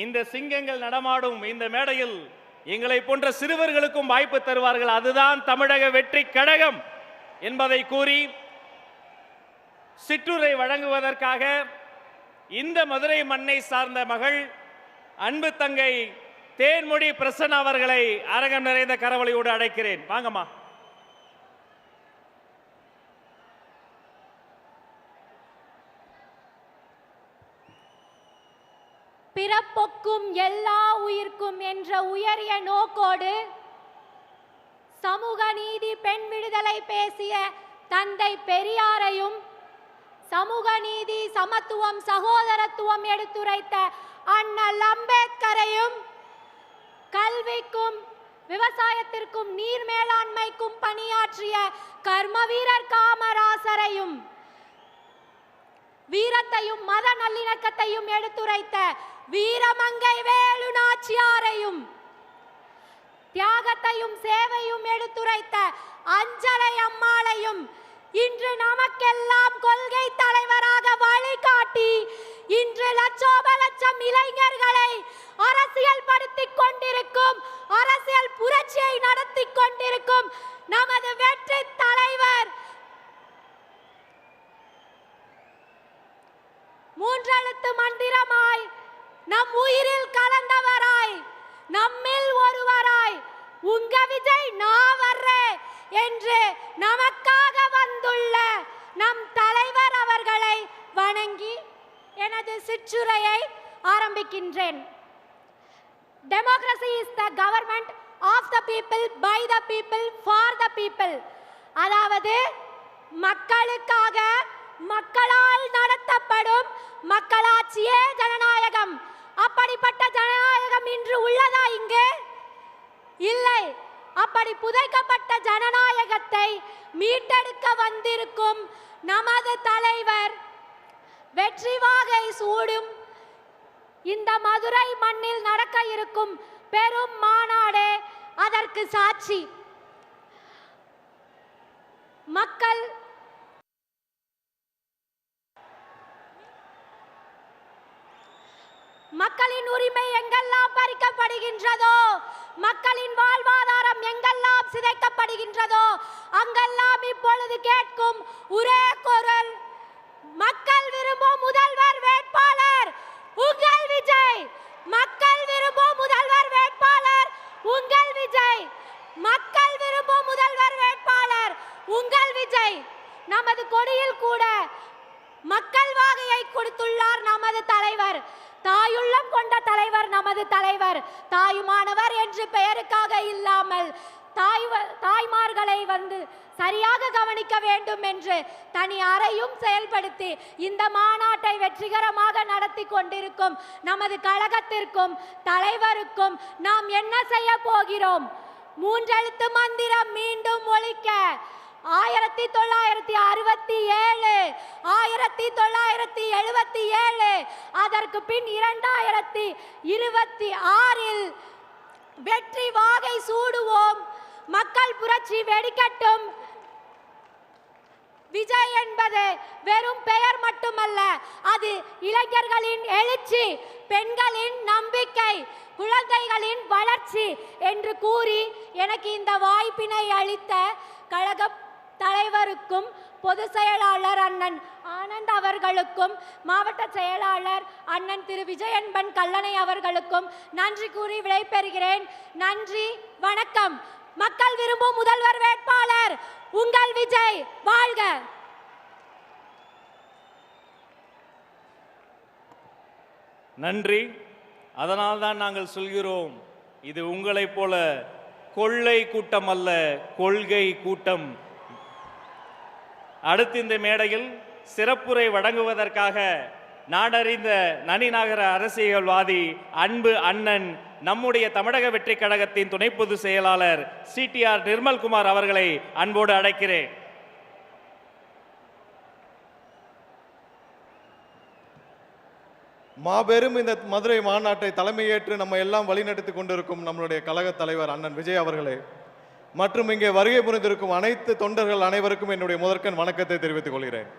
இந்த சிங்கங்கள் நடமாடும் இந்த மேடையில் எங்களை போன்ற சிறுவர்களுக்கும் வாய்ப்பு தருவார்கள். அதுதான் தமிழக வெற்றி கழகம் என்பதை கூறி சிற்றுரை வழங்குவதற்காக இந்த மதுரை மண்ணை சார்ந்த மகள் அன்பு தங்கை தேன்மொழி பிரசன்னா அவர்களை அரங்கம் நிறைந்த கரவொலியோடு அழைக்கிறேன். வாங்கம்மா. பிறப்பொக்கும் எல்லா உயிர்க்கும் என்ற உயரிய நோக்கோடு சமூக நீதி, பெண் விடுதலை பேசிய தந்தை பெரியாரையும், சமூக நீதி, சமத்துவம், சகோதரத்துவம் எடுத்துரைத்த அண்ணல் அம்பேத்கரையும், கல்விக்கும் விவசாயத்திற்கும் நீர் மேலாண்மைக்கும் பணியாற்றிய கர்ம வீரர் காமராசரையும், வீரத்தையும் மத நல்லிணக்கத்தையும் எடுத்துரைத்த வீரமங்கை வேலு நாச்சியாரையும், தியாகத்தையும் சேவையும் எடுத்துரைத்த அஞ்சலை அம்மாளையும், இன்று நமக்கெல்லாம் கொள்கை தலைவராக வழிகாட்டி இன்று லட்சோப லட்சம் இளைஞர்களை அரசியல் படுத்திக் கொண்டிருக்கும், அரசியல் புரட்சியை நடத்தி கொண்டிருக்கும் நமது வெற்றி தலைவர், மூன்றெழுத்து மந்திரமாய் நம் உயிரில் கலந்தவராய், நம்மில் ஒருவராய், உங்க விஜய் நான் வர்றேன் என்று நமக்காக வந்துள்ள நம் தலைவர் அவர்களை வணங்கி எனது சிற்றுரையை ஆரம்பிக்கின்றேன். Democracy is the government of the people, by the people, for the people. அதாவது மக்களுக்காக மக்களால் நடத்தப்படும் மக்களாட்சியே ஜனநாயகம். அப்படிப்பட்ட ஜனநாயகம் இன்று உள்ளதா இங்கு? இல்லை. அப்படி புதைக்கப்பட்ட ஜனநாயகத்தை மீட்டெடுக்க வந்திருக்கும் நமது தலைவர் வெற்றி வாகை சூடும் இந்த மதுரை மண்ணில் நடக்க இருக்கும் பெரும் மாநாடு அதற்கு சாட்சி. மக்களின் உரிமை எங்கெல்லாம் பறிக்கப்படுகின்றதோ, மக்களின் வாழ்வாதாரம் எங்கெல்லாம் சிதைக்கப்படுகின்றதோ, அங்கெல்லாம் இப்பொழுது கேட்கும் ஒரே குரல், மக்கள் விரும்பும் முதல்வர் வேட்பாளர் உங்கள் விஜய். மக்கள் விரும்பும் முதல்வர் வேட்பாளர் உங்கள் விஜய். மக்கள் விரும்பும் முதல்வர் வேட்பாளர் உங்கள் விஜய். நமது கொடியில் கூட மக்கள் வாகையை கொடுத்துள்ளார் நமது தலைவர். தாயுள்ளம் கொண்ட தலைவர் நமது தலைவர். தாயுமானவர் என்று பெயருக்காக இல்லாமல் தாய்மார்களை வந்து சரியாக கவனிக்க வேண்டும் என்று தனி அறையும் செயல்படுத்தி இந்த மாநாட்டை வெற்றிகரமாக நடத்தி கொண்டிருக்கும் நமது கழகத்திற்கும் தலைவருக்கும் நாம் என்ன செய்ய போகிறோம்? மூன்றெழுத்து மந்திரம் மீண்டும் ஒலிக்க 1967, 1977, அதற்கு பின் 2026 வெற்றி வாகை சூடுவோம். மக்கள் புரட்சி வெடிக்கட்டும். விஜய் என்பது வெறும் பெயர் மட்டுமல்ல, அது இளைஞர்களின் எழுச்சி, பெண்களின் நம்பிக்கை, குழந்தைகளின் வளர்ச்சி என்று கூறி எனக்கு இந்த வாய்ப்பினை அளித்த கழக தலைவருக்கும், பொதுச் செயலாளர் அண்ணன் ஆனந்த் அவர்களுக்கும், மாவட்ட செயலாளர் அண்ணன் திரு விஜயன்பன் கல்லணை அவர்களுக்கும் நன்றி கூறி விடைபெறுகிறேன். நன்றி, வணக்கம். மக்கள் விரும்பும் முதல்வர் வேட்பாளர் உங்கள் விஜய். வாழ்க. நன்றி. அதனால்தான் நாங்கள் சொல்கிறோம், இது உங்களைப் போல கொள்ளை கூட்டம் அல்ல, கொள்கை கூட்டம். அடுத்து இந்த மேடையில் சிறப்புரை வழங்குவதற்காக நாடறிந்த நனிநகர அரசியல்வாதி அன்பு அண்ணன் நம்முடைய தமிழக வெற்றி கழகத்தின் துணை பொதுச் செயலாளர் CTR நிர்மல்குமார் அவர்களை அன்போடு அழைக்கிறேன். மாபெரும் இந்த மதுரை மாநாட்டை தலைமையேற்று நம்ம எல்லாம் வழிநடத்தி கொண்டிருக்கும் நம்மளுடைய கழக தலைவர் அண்ணன் விஜய் அவர்களே மற்றும் இங்கே வருகை புரிந்திருக்கும் அனைத்து தொண்டர்கள் அனைவருக்கும் என்னுடைய முதற்கண் வணக்கத்தை தெரிவித்துக் கொள்கிறேன்.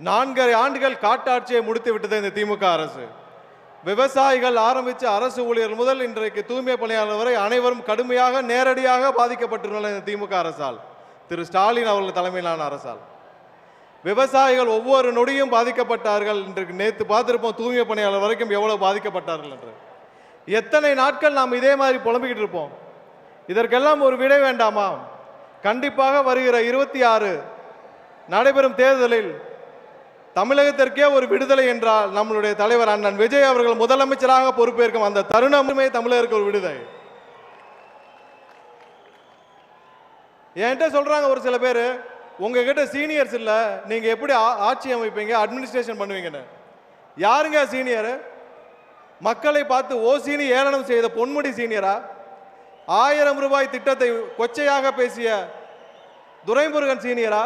4 ஆண்டுகள் காட்டாட்சியை முடித்து விட்டது இந்த திமுக அரசு. விவசாயிகள் ஆரம்பித்த அரசு ஊழியர்கள் முதல் இன்றைக்கு தூய்மை பணியாளர் வரை அனைவரும் கடுமையாக நேரடியாக பாதிக்கப்பட்டுள்ள இந்த திமுக அரசால், திரு ஸ்டாலின் அவர்கள் தலைமையிலான அரசால் விவசாயிகள் ஒவ்வொரு நொடியும் பாதிக்கப்பட்டார்கள். இன்றைக்கு நேற்று பார்த்திருப்போம் தூய்மை பணியாளர் வரைக்கும் எவ்வளவு பாதிக்கப்பட்டார்கள் என்று. எத்தனை நாட்கள் நாம் இதே மாதிரி புலம்பிக்கிட்டு இருப்போம்? இதற்கெல்லாம் ஒரு விடை வேண்டாமா? கண்டிப்பாக வருகிற 26 நடைபெறும் தேர்தலில் தமிழகத்திற்கே ஒரு விடுதலை என்றால் நம்மளுடைய தலைவர் அண்ணன் விஜய் அவர்கள் முதலமைச்சராக பொறுப்பேற்கும் அந்த தருணமே தமிழருக்கு ஒரு விடுதலை. என்கிட்ட சொல்றாங்க ஒரு சில பேர், உங்ககிட்ட சீனியர்ஸ் இல்ல, நீங்க எப்படி ஆட்சி அமைப்பீங்க, அட்மினிஸ்ட்ரேஷன் பண்ணுவீங்கன்னு. யாருங்க சீனியர்? மக்களை பார்த்து ஓசினி ஏளனம் செய்த பொன்முடி சீனியரா? 1000 ரூபாய் திட்டத்தை கொச்சையாக பேசிய துரைமுருகன் சீனியரா?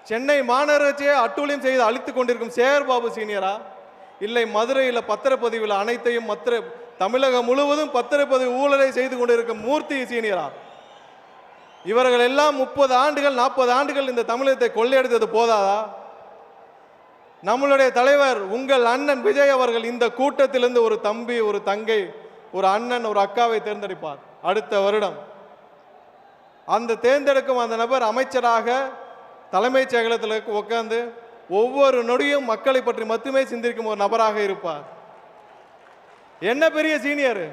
சென்னை மாநகராட்சியை அட்டூழியம் செய்து அழித்துக் கொண்டிருக்கும் சேகர்பாபு சீனியரா? இல்லை மதுரையில் பத்திரப்பதிவில் அனைத்தையும் தமிழகம் முழுவதும் பத்திரப்பதிவு ஊழலை செய்து கொண்டிருக்கும் மூர்த்தி சீனியரா? இவர்கள் எல்லாம் 30 ஆண்டுகள் 40 ஆண்டுகள் இந்த தமிழகத்தை கொள்ளையடித்தது போதாதா? நம்மளுடைய தலைவர் உங்கள் அண்ணன் விஜய் அவர்கள் இந்த கூட்டத்திலிருந்து ஒரு தம்பி, ஒரு தங்கை, ஒரு அண்ணன், ஒரு அக்காவை தேர்ந்தெடுப்பார் அடுத்த வருடம். அந்த தேர்ந்தெடுக்கும் அந்த நபர் அமைச்சராக தலைமைச் செயலகத்தில் உட்கார்ந்து ஒவ்வொரு நொடியும் மக்களை பற்றி மட்டுமே சிந்திக்கும் ஒரு நபராக இருப்பார். என்ன பெரிய சீனியர்?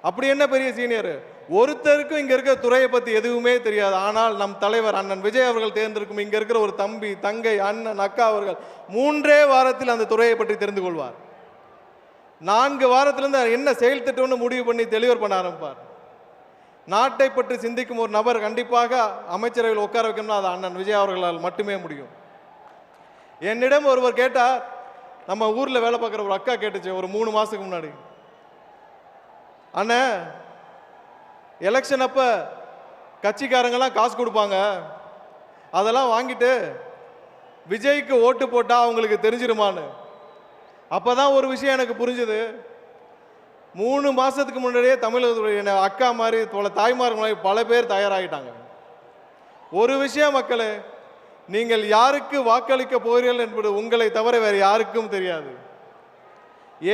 அப்படி என்ன பெரிய சீனியர்? ஒருத்தருக்கும் இங்க இருக்கிற துறையை பத்தி எதுவுமே தெரியாது. ஆனால் நம் தலைவர் அண்ணன் விஜய் அவர்கள் தேர்ந்தெடுக்கும் இங்க இருக்கிற ஒரு தம்பி, தங்கை, அண்ணன், அக்கா அவர்கள் 3 வாரத்தில் அந்த துறையை பற்றி தெரிந்து கொள்வார். 4 வாரத்திலிருந்து என்ன செயல் திட்டம்னு முடிவு பண்ணி டெலிவர் பண்ண ஆரம்பிப்பார். நாட்டை பற்றி சிந்திக்கும் ஒரு நபர் கண்டிப்பாக அமைச்சரவையில் உட்கார வைக்கணும்னா அது அண்ணன் விஜய் அவர்களால் மட்டுமே முடியும். என்னிடம் ஒருவர் கேட்டார், நம்ம ஊரில் வேலை பார்க்குற ஒரு அக்கா கேட்டுச்சு ஒரு 3 மாதத்துக்கு முன்னாடி, அண்ணன் எலெக்ஷன் அப்போ கட்சிக்காரங்கெல்லாம் காசு கொடுப்பாங்க, அதெல்லாம் வாங்கிட்டு விஜய்க்கு ஓட்டு போட்டால் அவங்களுக்கு தெரிஞ்சிருமான்னு. அப்போ தான் ஒரு விஷயம் எனக்கு புரிஞ்சுது. 3 மாதத்துக்கு முன்னாடியே தமிழகத்துடைய அக்கா மாதிரி பல தாய்மார்கள் மாதிரி பல பேர் தயாராகிட்டாங்க. ஒரு விஷயம் மக்களே, நீங்கள் யாருக்கு வாக்களிக்க போகிறீர்கள் என்பது உங்களை தவிர வேறு யாருக்கும் தெரியாது.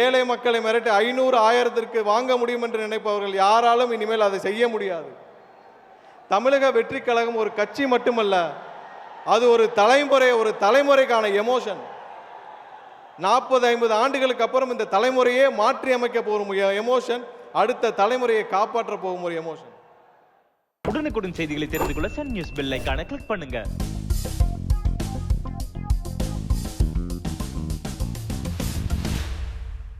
ஏழை மக்களை மிரட்டி 500 1000க்கு வாங்க முடியும் என்று நினைப்பவர்கள் யாராலும் இனிமேல் அதை செய்ய முடியாது. தமிழக வெற்றி கழகம் ஒரு கட்சி மட்டுமல்ல, அது ஒரு தலைமுறைக்கான எமோஷன். 40-50 ஆண்டுகளுக்கு அப்புறம் இந்த தலைமுறையே மாற்றி அமைக்க போகும் எமோஷன், அடுத்த தலைமுறையை காப்பாற்ற போகும் ஒரு எமோஷன். உடனுக்குடன் செய்திகளை தெரிந்து கொள்ள சன் நியூஸ் பெல் ஐகானை கிளிக் பண்ணுங்க.